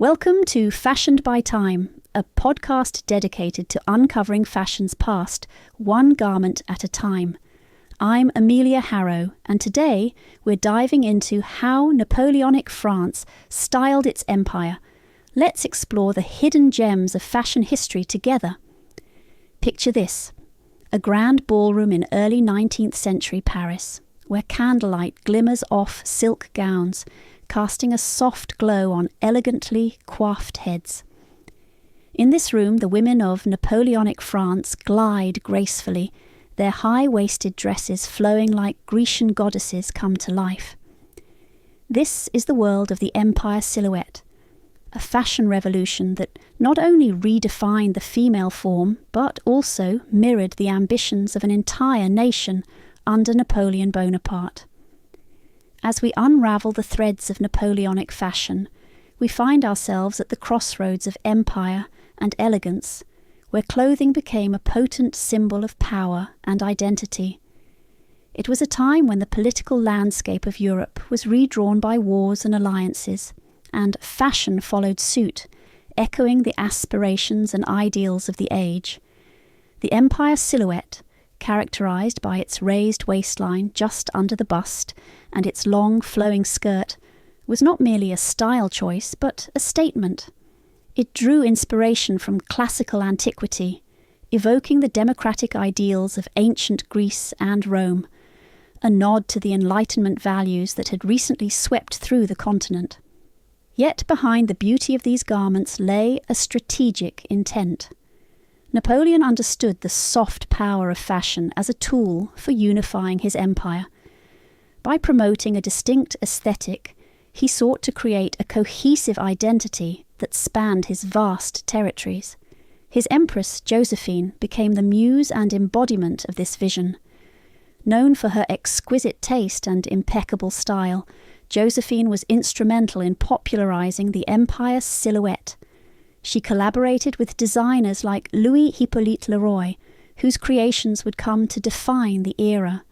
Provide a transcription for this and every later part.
Welcome to Fashioned by Time, a podcast dedicated to uncovering fashion's past, one garment at a time. I'm Amelia Harrow, and today we're diving into how Napoleonic France styled its empire. Let's explore the hidden gems of fashion history together. Picture this: a grand ballroom in early 19th century Paris, where candlelight glimmers off silk gowns, casting a soft glow on elegantly coiffed heads. In this room, the women of Napoleonic France glide gracefully, their high-waisted dresses flowing like Grecian goddesses come to life. This is the world of the empire silhouette, a fashion revolution that not only redefined the female form, but also mirrored the ambitions of an entire nation under Napoleon Bonaparte. As we unravel the threads of Napoleonic fashion, we find ourselves at the crossroads of empire and elegance, where clothing became a potent symbol of power and identity. It was a time when the political landscape of Europe was redrawn by wars and alliances, and fashion followed suit, echoing the aspirations and ideals of the age. The empire silhouette, characterized by its raised waistline just under the bust and its long flowing skirt, was not merely a style choice but a statement. It drew inspiration from classical antiquity, evoking the democratic ideals of ancient Greece and Rome, a nod to the Enlightenment values that had recently swept through the continent. Yet behind the beauty of these garments lay a strategic intent. Napoleon understood the soft power of fashion as a tool for unifying his empire. By promoting a distinct aesthetic, he sought to create a cohesive identity that spanned his vast territories. His empress, Josephine, became the muse and embodiment of this vision. Known for her exquisite taste and impeccable style, Josephine was instrumental in popularizing the empire's silhouette. She collaborated with designers like Louis Hippolyte Leroy, whose creations would come to define the era.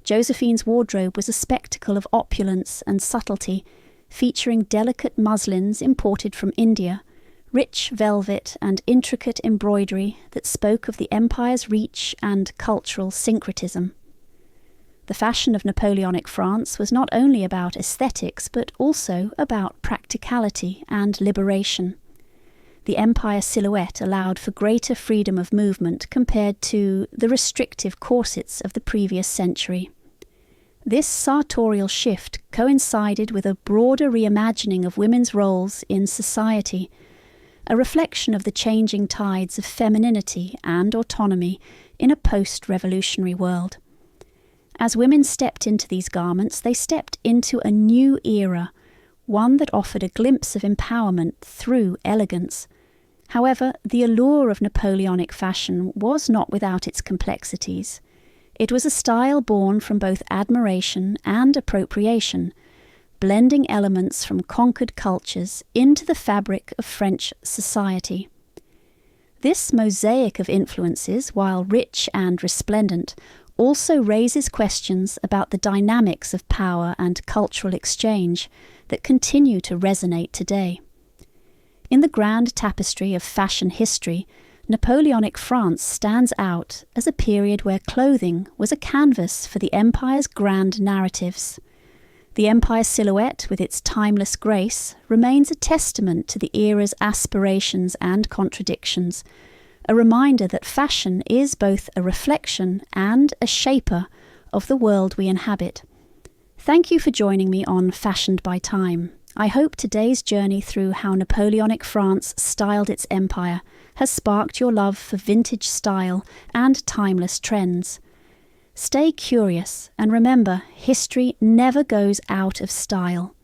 Josephine's wardrobe was a spectacle of opulence and subtlety, featuring delicate muslins imported from India, rich velvet and intricate embroidery that spoke of the empire's reach and cultural syncretism. The fashion of Napoleonic France was not only about aesthetics but also about practicality and liberation. The empire silhouette allowed for greater freedom of movement compared to the restrictive corsets of the previous century. This sartorial shift coincided with a broader reimagining of women's roles in society, a reflection of the changing tides of femininity and autonomy in a post-revolutionary world. As women stepped into these garments, they stepped into a new era, one that offered a glimpse of empowerment through elegance. However, the allure of Napoleonic fashion was not without its complexities. It was a style born from both admiration and appropriation, blending elements from conquered cultures into the fabric of French society. This mosaic of influences, while rich and resplendent, also raises questions about the dynamics of power and cultural exchange that continue to resonate today. In the grand tapestry of fashion history, Napoleonic France stands out as a period where clothing was a canvas for the empire's grand narratives. The empire silhouette, with its timeless grace, remains a testament to the era's aspirations and contradictions, a reminder that fashion is both a reflection and a shaper of the world we inhabit. Thank you for joining me on Fashioned by Time. I hope today's journey through how Napoleonic France styled its empire has sparked your love for vintage style and timeless trends. Stay curious and remember, history never goes out of style.